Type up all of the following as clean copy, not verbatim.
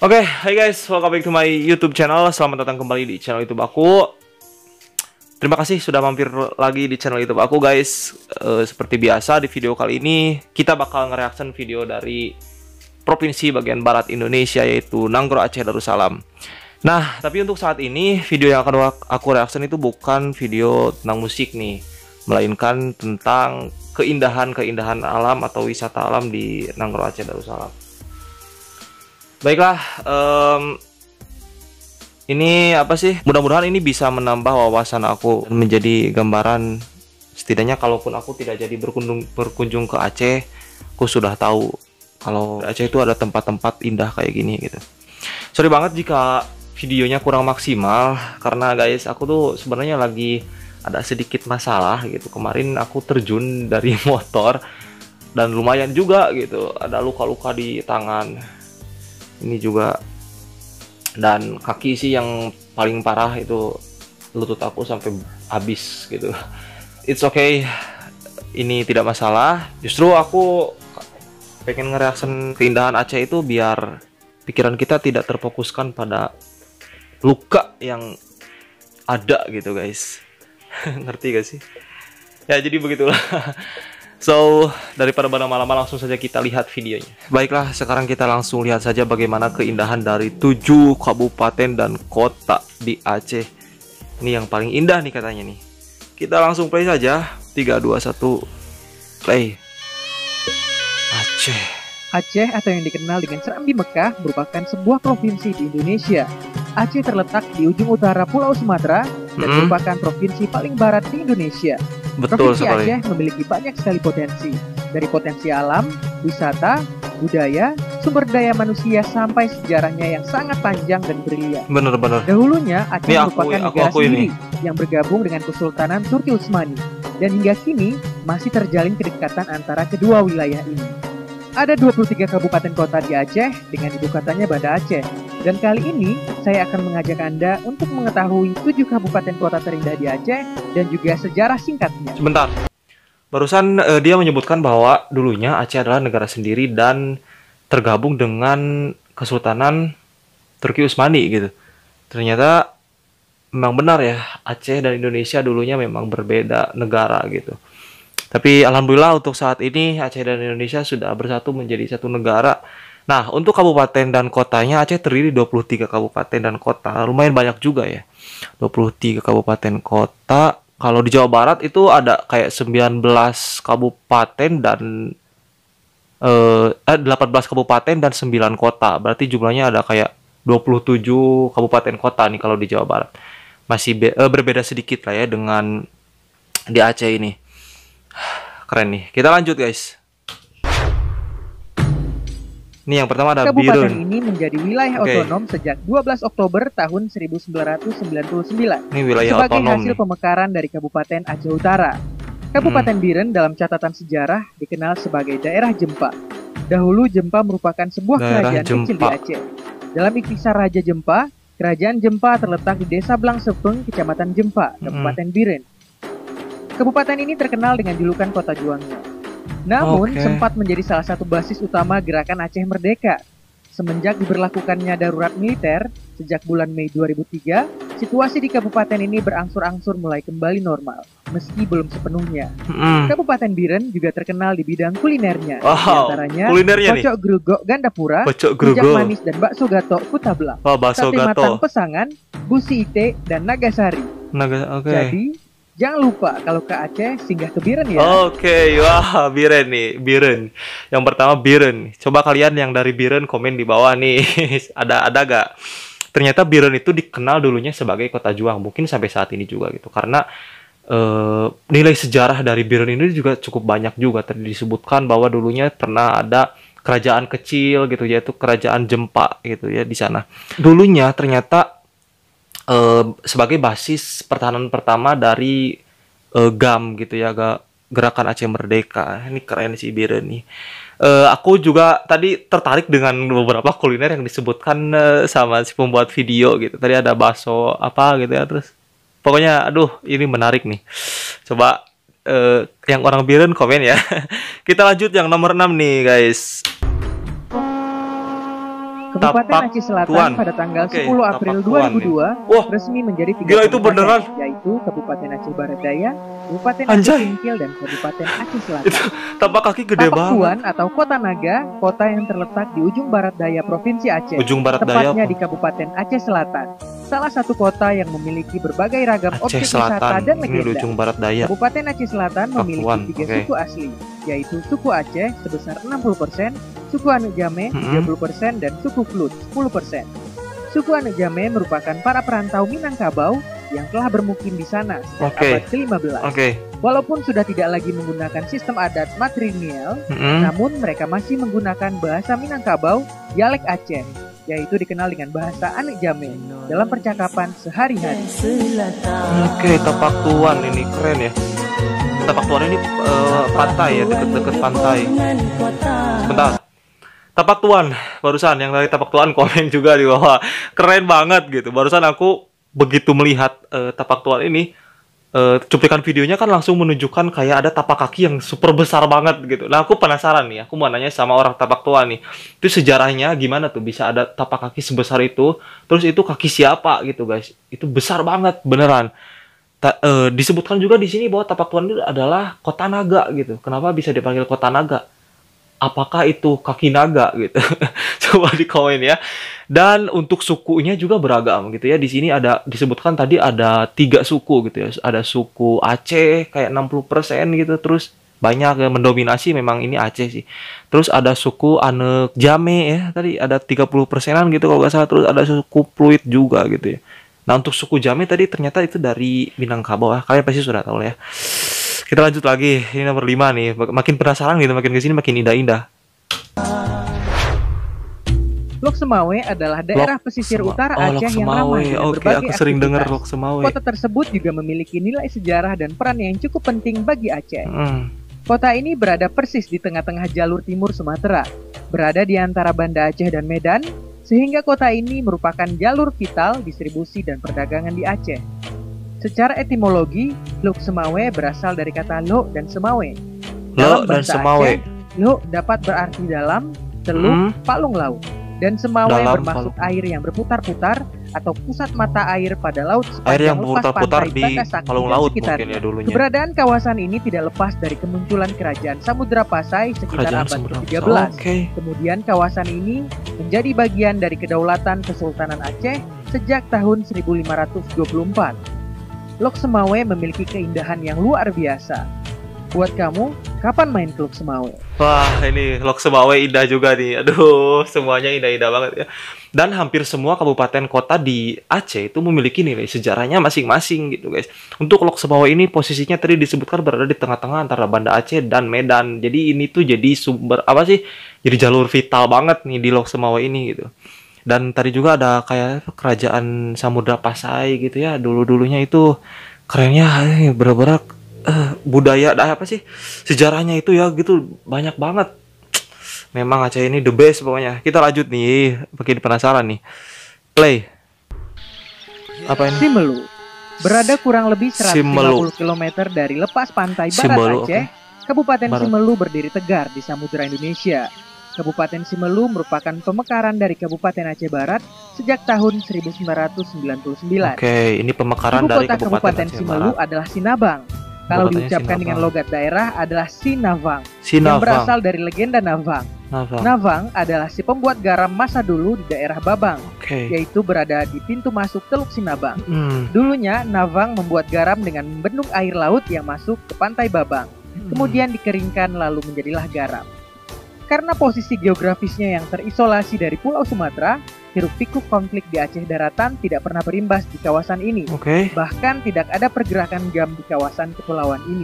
Oke, hai guys, welcome back to my YouTube channel. Selamat datang kembali di channel YouTube aku. Terima kasih sudah mampir lagi di channel YouTube aku, guys. Seperti biasa di video kali ini kita bakal nge-reaction video dari provinsi bagian barat Indonesia, yaitu Nanggro Aceh Darussalam. Nah, tapi untuk saat ini video yang akan aku reaction itu bukan video tentang musik nih, melainkan tentang keindahan alam atau wisata alam di Nanggro Aceh Darussalam. Baiklah, ini apa sih? Mudah-mudahan ini bisa menambah wawasan aku menjadi gambaran. Setidaknya kalaupun aku tidak jadi berkunjung ke Aceh, aku sudah tahu kalau Aceh itu ada tempat-tempat indah kayak gini gitu. Sorry banget jika videonya kurang maksimal, karena guys aku tuh sebenarnya lagi ada sedikit masalah gitu. Kemarin aku terjun dari motor dan lumayan juga gitu. Ada luka-luka di tangan. Ini juga, dan kaki sih yang paling parah itu lutut aku sampai habis gitu. It's okay, ini tidak masalah. Justru aku pengen nge-reaction keindahan Aceh itu biar pikiran kita tidak terfokuskan pada luka yang ada gitu guys. Ngerti gak sih? Ya jadi begitulah. So, daripada berlama-lama langsung saja kita lihat videonya. Baiklah, sekarang kita langsung lihat saja bagaimana keindahan dari 7 kabupaten dan kota di Aceh. Ini yang paling indah nih katanya nih. Kita langsung play saja. 3, 2, 1, play. Aceh. Aceh atau yang dikenal dengan Serambi Mekah merupakan sebuah provinsi di Indonesia. Aceh terletak di ujung utara Pulau Sumatera dan merupakan provinsi paling barat di Indonesia. Betul Provinsi sekali. Aceh memiliki banyak sekali potensi, dari potensi alam, wisata, budaya, sumber daya manusia sampai sejarahnya yang sangat panjang dan brilian. Bener-bener. Dahulunya Aceh Ini merupakan negara sendiri yang bergabung dengan Kesultanan Turki Utsmani, dan hingga kini masih terjalin kedekatan antara kedua wilayah ini. Ada 23 kabupaten kota di Aceh dengan ibu katanya Banda Aceh. Dan kali ini saya akan mengajak Anda untuk mengetahui 7 kabupaten kota terindah di Aceh dan juga sejarah singkatnya. Sebentar. Barusan dia menyebutkan bahwa dulunya Aceh adalah negara sendiri dan tergabung dengan Kesultanan Turki Utsmani gitu. Ternyata memang benar ya, Aceh dan Indonesia dulunya memang berbeda negara gitu. Tapi alhamdulillah untuk saat ini Aceh dan Indonesia sudah bersatu menjadi satu negara. Nah, untuk kabupaten dan kotanya Aceh terdiri 23 kabupaten dan kota. Lumayan banyak juga ya. 23 kabupaten kota. Kalau di Jawa Barat itu ada kayak 19 kabupaten dan 18 kabupaten dan 9 kota. Berarti jumlahnya ada kayak 27 kabupaten kota nih kalau di Jawa Barat. Masih berbeda sedikit lah ya dengan di Aceh ini. Keren nih. Kita lanjut guys. Ini yang pertama ada Kabupaten Biren. ini menjadi wilayah otonom sejak 12 Oktober tahun 1999 Ini wilayah sebagai otonom hasil nih. pemekaran dari Kabupaten Aceh Utara. Kabupaten Biren dalam catatan sejarah dikenal sebagai daerah Jempa. Dahulu Jempa merupakan sebuah kerajaan kecil di Aceh. Dalam Ikhtisar Raja Jempa, Kerajaan Jempa terletak di Desa Blangsepeng, Kecamatan Jempa, Kabupaten Biren. Kabupaten ini terkenal dengan julukan Kota Juangnya. Namun, sempat menjadi salah satu basis utama gerakan Aceh Merdeka. Semenjak diberlakukannya darurat militer, sejak bulan Mei 2003, situasi di kabupaten ini berangsur-angsur mulai kembali normal, meski belum sepenuhnya. Kabupaten Biren juga terkenal di bidang kulinernya, di antaranya Pocok Grugok Gandapura, rujak manis dan bakso gatok Kutablang, sate matang Pesangan, Busi Ite, dan Nagasari. Jadi, jangan lupa kalau ke Aceh singgah ke Biren ya. Wah Biren nih, Biren. Yang pertama Biren. Coba kalian yang dari Biren komen di bawah nih. ada gak? Ternyata Biren itu dikenal dulunya sebagai kota juang. Mungkin sampai saat ini juga gitu. Karena nilai sejarah dari Biren ini juga cukup banyak juga. Tadi disebutkan bahwa dulunya pernah ada kerajaan kecil gitu, yaitu kerajaan Jempa gitu ya di sana. Dulunya ternyata sebagai basis pertahanan pertama dari GAM gitu ya, Gerakan Aceh Merdeka. Ini keren sih Biren nih. Aku juga tadi tertarik dengan beberapa kuliner yang disebutkan sama si pembuat video gitu. Tadi ada bakso apa gitu ya, terus pokoknya aduh ini menarik nih. Coba yang orang Biren komen ya. Kita lanjut yang nomor 6 nih guys. Kabupaten Aceh Selatan pada tanggal 10 April 2002 resmi menjadi 3 gila, itu beneran, yaitu Kabupaten Aceh Barat Daya, Kabupaten Aceh Singkil, dan Kabupaten Aceh Selatan. Itu tapak kaki gede banget. Tapak Tuan atau Kota Naga, kota yang terletak di ujung barat daya Provinsi Aceh, tepatnya di Kabupaten Aceh Selatan. Salah satu kota yang memiliki berbagai ragam objek wisata dan legenda. Ujung barat daya. Kabupaten Aceh Selatan memiliki 3 suku asli, yaitu suku Aceh sebesar 60%, suku Anek Jame 30%, dan suku Klut 10%. Suku Anek Jame merupakan para perantau Minangkabau yang telah bermukim di sana sejak abad ke-15. Walaupun sudah tidak lagi menggunakan sistem adat matrilineal, namun mereka masih menggunakan bahasa Minangkabau, dialek Aceh, yaitu dikenal dengan bahasa Anek Jame dalam percakapan sehari-hari. Tapak Tuan ini keren ya. Tapak Tuan ini pantai ya, deket-deket pantai. Bentar. Tapak Tuan, barusan yang dari Tapak Tuan komen juga di bawah, keren banget gitu. Barusan aku begitu melihat Tapak Tuan ini, cuplikan videonya kan langsung menunjukkan kayak ada tapak kaki yang super besar banget gitu. Nah aku penasaran nih, aku mau nanya sama orang Tapak Tuan nih, itu sejarahnya gimana tuh bisa ada tapak kaki sebesar itu? Terus itu kaki siapa gitu guys? Itu besar banget beneran. Disebutkan juga di sini bahwa Tapak Tuan itu adalah kota naga gitu. Kenapa bisa dipanggil kota naga? Apakah itu kaki naga gitu? Coba di komen ya. Dan untuk sukunya juga beragam gitu ya. Di sini ada disebutkan tadi ada 3 suku gitu ya. Ada suku Aceh kayak 60% gitu. Terus banyak yang mendominasi memang ini Aceh sih. Terus ada suku Anek Jame ya. Tadi ada 30%-an gitu kalau nggak salah. Terus ada suku Pluit juga gitu ya. Nah untuk suku Jame tadi ternyata itu dari Minangkabau ya. Kalian pasti sudah tahu lah ya. Kita lanjut lagi, ini nomor 5 nih. Makin penasaran gitu, makin kesini makin indah-indah. Lok Semawe adalah daerah pesisir utara Aceh yang ramai dengan berbagai aktivitas. Kota tersebut juga memiliki nilai sejarah dan peran yang cukup penting bagi Aceh. Kota ini berada persis di tengah-tengah jalur timur Sumatera, berada di antara Banda Aceh dan Medan, sehingga kota ini merupakan jalur vital distribusi dan perdagangan di Aceh. Secara etimologi, Lok Semawe berasal dari kata lo dan semawe. Dalam bahasa Aceh, lo dapat berarti dalam, teluk, palung laut. Dan semawe bermaksud air yang berputar-putar atau pusat mata air pada laut sepanjang lepas pantai Bagasaki dan sekitarnya. Keberadaan kawasan ini tidak lepas dari kemunculan kerajaan Samudra Pasai sekitar abad ke-13. Kemudian kawasan ini menjadi bagian dari kedaulatan Kesultanan Aceh sejak tahun 1524. Lok Semawe memiliki keindahan yang luar biasa. Buat kamu, kapan main ke Lok Semawe? Wah, ini Lok Semawe indah juga nih. Aduh, semuanya indah-indah banget ya. Dan hampir semua kabupaten kota di Aceh itu memiliki nilai sejarahnya masing-masing gitu guys. Untuk Lok Semawe ini posisinya tadi disebutkan berada di tengah-tengah antara Banda Aceh dan Medan. Jadi ini tuh jadi sumber apa sih? Jadi jalur vital banget nih di Lok Semawe ini gitu. Dan tadi juga ada kayak kerajaan Samudra Pasai gitu ya. Dulu-dulunya itu kerennya bener-bener budaya apa sih? Sejarahnya itu ya gitu banyak banget. Memang Aceh ini the best pokoknya. Kita lanjut nih, makin penasaran nih. Play. Apa ini? Simelu. Berada kurang lebih 150 km dari lepas pantai barat Aceh, Kabupaten Simelu berdiri tegar di Samudra Indonesia. Kabupaten Simelu merupakan pemekaran dari Kabupaten Aceh Barat sejak tahun 1999. Ini pemekaran dari Kabupaten Simelu adalah Sinabang. Kalau diucapkan dengan logat daerah adalah Sinavang, yang berasal dari legenda Navang. Navang adalah si pembuat garam masa dulu di daerah Babang, yaitu berada di pintu masuk Teluk Sinabang. Dulunya Navang membuat garam dengan membendung air laut yang masuk ke pantai Babang, kemudian dikeringkan lalu menjadilah garam. Karena posisi geografisnya yang terisolasi dari Pulau Sumatera, hiruk-pikuk konflik di Aceh daratan tidak pernah berimbas di kawasan ini. Bahkan tidak ada pergerakan GAM di kawasan kepulauan ini.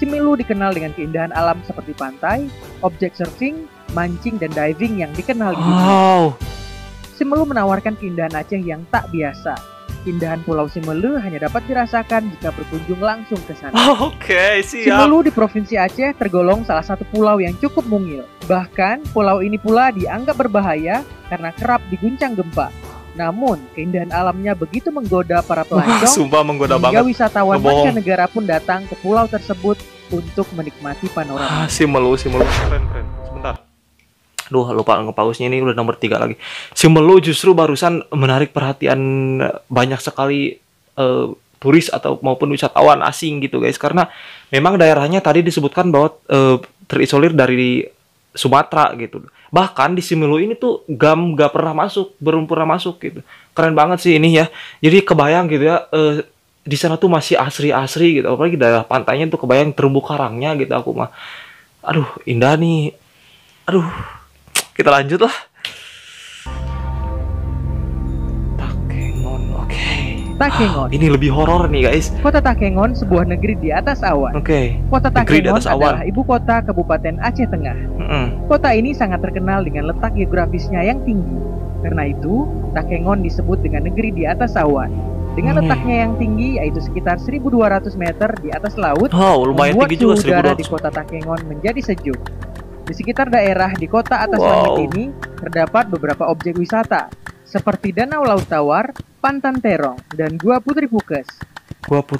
Simelu dikenal dengan keindahan alam seperti pantai, objek surfing, mancing, dan diving yang dikenal di dunia. Simelu menawarkan keindahan Aceh yang tak biasa. Keindahan Pulau Simelu hanya dapat dirasakan jika berkunjung langsung ke sana. Siap. Simelu di Provinsi Aceh tergolong salah satu pulau yang cukup mungil. Bahkan pulau ini pula dianggap berbahaya karena kerap diguncang gempa. Namun keindahan alamnya begitu menggoda para pelancong, hingga wisatawan mancanegara pun datang ke pulau tersebut untuk menikmati panorama. Simelu keren. Sebentar. Duh, lupa ngepausnya, ini udah nomor 3 lagi. Si Melu justru barusan menarik perhatian banyak sekali turis atau maupun wisatawan asing gitu guys, karena memang daerahnya tadi disebutkan bahwa terisolir dari Sumatera gitu. Bahkan di Simelu ini tuh GAM gak pernah masuk, belum pernah masuk gitu. Keren banget sih ini ya. Jadi kebayang gitu ya, di sana tuh masih asri-asri gitu. Apalagi daerah pantainya tuh kebayang terumbu karangnya gitu aku mah. Aduh, indah nih. Aduh, kita lanjut lah. Takengon, oke. Takengon. Ini lebih horor nih guys. Kota Takengon sebuah negeri di atas awan. Oke. Kota Negeri di Takengon atas awan. adalah ibu kota Kabupaten Aceh Tengah. Kota ini sangat terkenal dengan letak geografisnya yang tinggi. Karena itu, Takengon disebut dengan negeri di atas awan. Dengan letaknya yang tinggi, yaitu sekitar 1.200 meter di atas laut, lumayan membuat tinggi juga, suhu udara 1.200. di kota Takengon menjadi sejuk. Di sekitar daerah di kota atas langit ini, terdapat beberapa objek wisata, seperti Danau Laut Tawar, Pantan Terong, dan Gua Putri Pukes.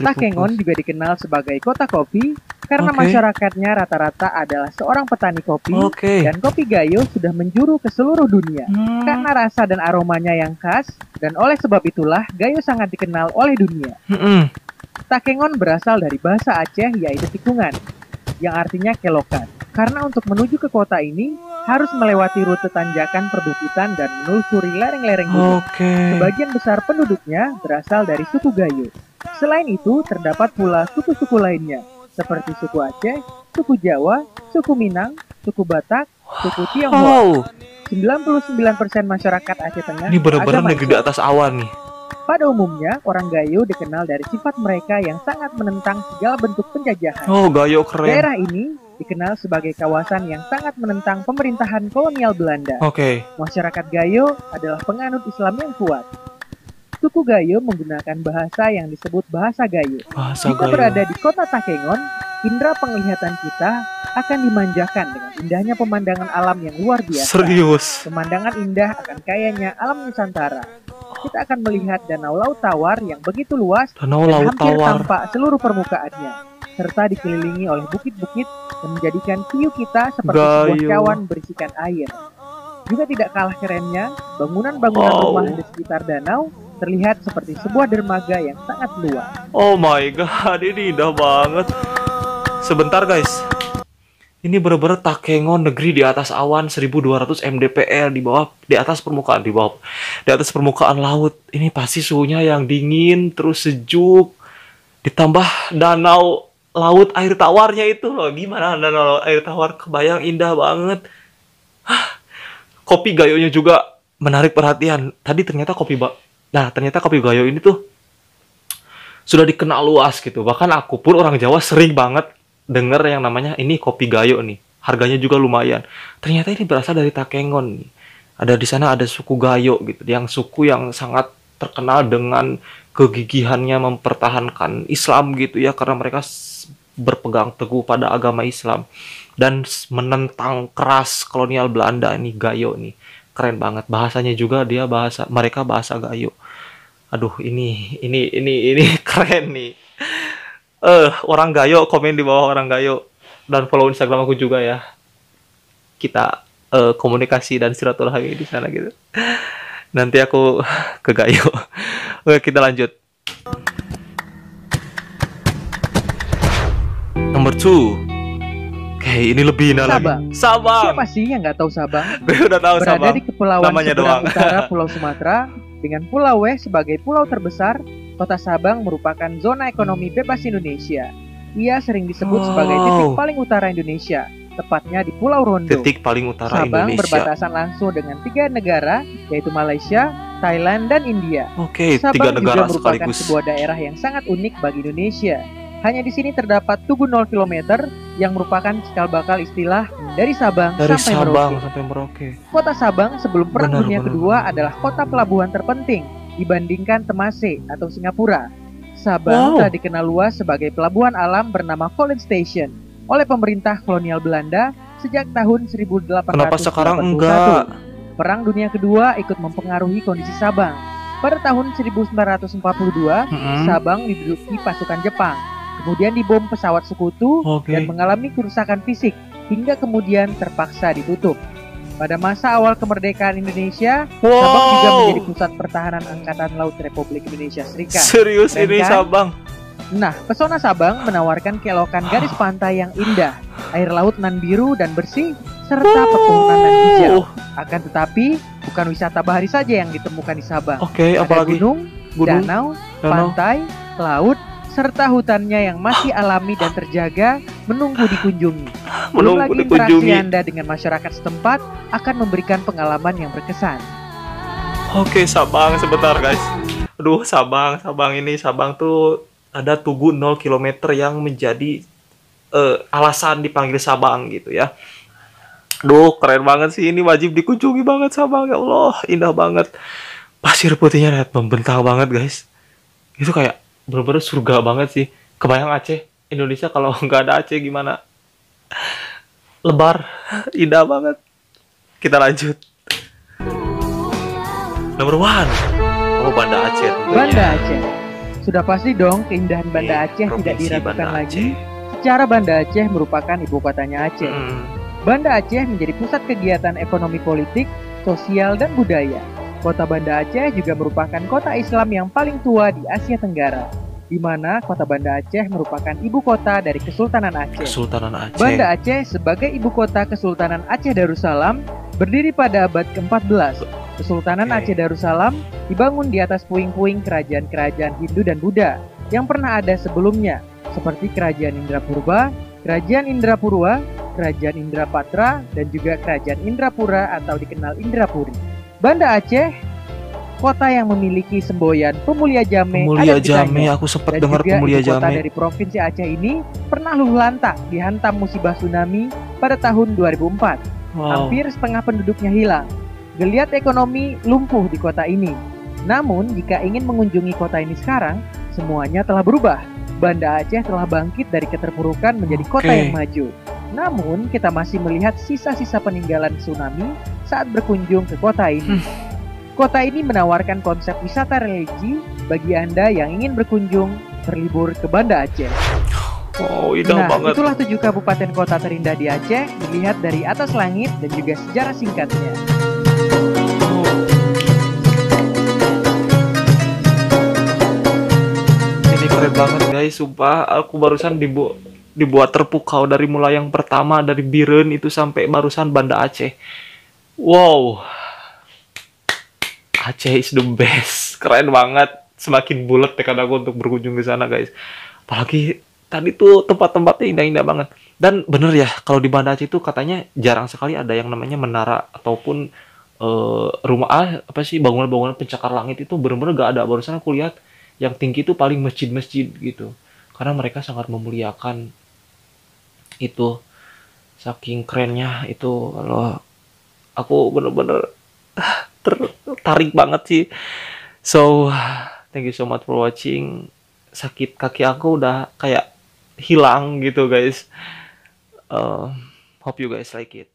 Takengon juga dikenal sebagai kota kopi, karena masyarakatnya rata-rata adalah seorang petani kopi, dan kopi Gayo sudah menjuru ke seluruh dunia. Karena rasa dan aromanya yang khas, dan oleh sebab itulah Gayo sangat dikenal oleh dunia. Takengon berasal dari bahasa Aceh yaitu tikungan, yang artinya kelokan. Karena untuk menuju ke kota ini, harus melewati rute tanjakan perbukitan dan menelusuri lereng-lereng gunung. Sebagian besar penduduknya berasal dari suku Gayo. Selain itu, terdapat pula suku-suku lainnya, seperti suku Aceh, suku Jawa, suku Minang, suku Batak, suku Tionghoa. 99% masyarakat Aceh Tengah ini benar-benar negeri di atas awan nih. Pada umumnya, orang Gayo dikenal dari sifat mereka yang sangat menentang segala bentuk penjajahan. Gayo keren. Daerah ini dikenal sebagai kawasan yang sangat menentang pemerintahan kolonial Belanda. Masyarakat Gayo adalah penganut Islam yang kuat. Suku Gayo menggunakan bahasa yang disebut bahasa Gayo. Jika berada di kota Takengon, indera penglihatan kita akan dimanjakan dengan indahnya pemandangan alam yang luar biasa. Serius? Pemandangan indah akan kayanya alam Nusantara. Kita akan melihat Danau Laut Tawar yang begitu luas dan hampir tampak seluruh permukaannya, serta dikelilingi oleh bukit-bukit yang menjadikan view kita seperti sebuah cawan berisikan air. Juga tidak kalah kerennya, bangunan-bangunan rumah di sekitar danau terlihat seperti sebuah dermaga yang sangat luas. Oh my god, ini indah banget. Sebentar guys, ini bener-bener Takengon, negeri di atas awan, 1200 mdpl, di atas permukaan laut. Ini pasti suhunya yang dingin terus sejuk, ditambah danau laut air tawarnya itu loh. Gimana danau air tawar, kebayang indah banget. Kopi Gayonya juga menarik perhatian. Ternyata kopi Gayo ini tuh sudah dikenal luas gitu. Bahkan aku pun orang Jawa sering banget denger yang namanya ini kopi Gayo nih. Harganya juga lumayan. Ternyata ini berasal dari Takengon nih. Di sana ada suku Gayo gitu, yang suku yang sangat terkenal dengan kegigihannya mempertahankan Islam gitu ya, karena mereka berpegang teguh pada agama Islam dan menentang keras kolonial Belanda. Ini Gayo nih. Keren banget. Bahasanya juga mereka bahasa Gayo. Aduh, ini keren nih. Orang Gayo, komen di bawah orang Gayo dan follow Instagram aku juga ya. Kita komunikasi dan silaturahmi di sana gitu. Nanti aku ke Gayo. Oke, kita lanjut. Nomor 2. Ini lebih indah lagi. Sabang. Siapa sih yang nggak tahu Sabang? Gue udah tahu Berada Sabang. di kepulauan seberang utara Pulau Sumatera dengan Pulau W sebagai pulau terbesar, kota Sabang merupakan zona ekonomi bebas Indonesia. Ia sering disebut sebagai titik paling utara Indonesia, tepatnya di Pulau Rondo. Titik paling utara Sabang Indonesia. berbatasan langsung dengan 3 negara, yaitu Malaysia, Thailand, dan India. Sabang 3 negara juga merupakan sekaligus sebuah daerah yang sangat unik bagi Indonesia. Hanya di sini terdapat Tugu 0 km yang merupakan cikal bakal istilah dari Sabang sampai Merauke. Kota Sabang sebelum Perang Dunia Kedua adalah kota pelabuhan terpenting dibandingkan Temase atau Singapura. Sabang telah dikenal luas sebagai pelabuhan alam bernama Collins Station oleh pemerintah kolonial Belanda sejak tahun 1881. Kenapa sekarang enggak? Perang Dunia Kedua ikut mempengaruhi kondisi Sabang. Pada tahun 1942, Sabang diduduki pasukan Jepang. Kemudian dibom pesawat sekutu dan mengalami kerusakan fisik hingga kemudian terpaksa ditutup. Pada masa awal kemerdekaan Indonesia, Sabang juga menjadi pusat pertahanan Angkatan Laut Republik Indonesia Serikat. Serius ini Sabang? Nah, pesona Sabang menawarkan keelokan garis pantai yang indah, air laut nan biru dan bersih, serta pepohonan nan hijau. Akan tetapi, bukan wisata bahari saja yang ditemukan di Sabang. Oke, apalagi? Gunung, danau, pantai, laut, serta hutannya yang masih alami dan terjaga menunggu dikunjungi. Belum lagi interaksi Anda dengan masyarakat setempat akan memberikan pengalaman yang berkesan. Oke, Sabang, sebentar guys. Aduh, Sabang ini, Sabang tuh ada Tugu 0 km yang menjadi alasan dipanggil Sabang gitu ya. Duh, keren banget sih, ini wajib dikunjungi banget Sabang, ya Allah, indah banget. Pasir putihnya lihat membentang banget guys. Itu kayak bener-bener surga banget sih. Kebayang Aceh, Indonesia kalau nggak ada Aceh gimana? Lebar, indah banget. Kita lanjut. Nomor 1. Oh, Banda Aceh tentunya. Banda Aceh. Sudah pasti dong keindahan Banda Aceh tidak diragukan lagi. Secara Banda Aceh merupakan ibu kotanya Aceh. Banda Aceh menjadi pusat kegiatan ekonomi politik, sosial, dan budaya. Kota Banda Aceh juga merupakan kota Islam yang paling tua di Asia Tenggara, di mana kota Banda Aceh merupakan ibu kota dari Kesultanan Aceh. Kesultanan Aceh. Banda Aceh sebagai ibu kota Kesultanan Aceh Darussalam berdiri pada abad ke-14. Kesultanan Aceh Darussalam dibangun di atas puing-puing kerajaan-kerajaan Hindu dan Buddha yang pernah ada sebelumnya, seperti Kerajaan Indrapurba, Kerajaan Indrapurwa, Kerajaan Indrapatra, dan juga Kerajaan Indrapura atau dikenal Indrapuri. Banda Aceh, kota yang memiliki semboyan Pemulia Jame. Pemulia Jame, aku sempat dengar Pemulia Jame. Kota dari Provinsi Aceh ini pernah luluh lantak dihantam musibah tsunami pada tahun 2004. Hampir setengah penduduknya hilang. Geliat ekonomi lumpuh di kota ini. Namun, jika ingin mengunjungi kota ini sekarang, semuanya telah berubah. Banda Aceh telah bangkit dari keterpurukan menjadi kota yang maju. Namun, kita masih melihat sisa-sisa peninggalan tsunami saat berkunjung ke kota ini. Kota ini menawarkan konsep wisata religi bagi Anda yang ingin berkunjung berlibur ke Banda Aceh. Oh, indah banget. Itulah 7 kabupaten kota terindah di Aceh, dilihat dari atas langit dan juga sejarah singkatnya. Ini keren banget guys, sumpah. Aku barusan dibuat terpukau dari mulai yang pertama dari Biren itu sampai barusan Banda Aceh. Wow, Aceh is the best, keren banget. Semakin bulat tekad aku untuk berkunjung ke sana guys. Apalagi tadi tuh tempat-tempatnya indah-indah banget. Dan bener ya, kalau di Banda Aceh itu katanya jarang sekali ada yang namanya menara ataupun bangunan-bangunan pencakar langit itu bener-bener gak ada. Barusan aku lihat yang tinggi itu paling masjid-masjid gitu. Karena mereka sangat memuliakan itu, saking kerennya itu. Kalau aku bener-bener tertarik banget sih. So, thank you so much for watching. Sakit kaki aku udah kayak hilang gitu guys. Hope you guys like it.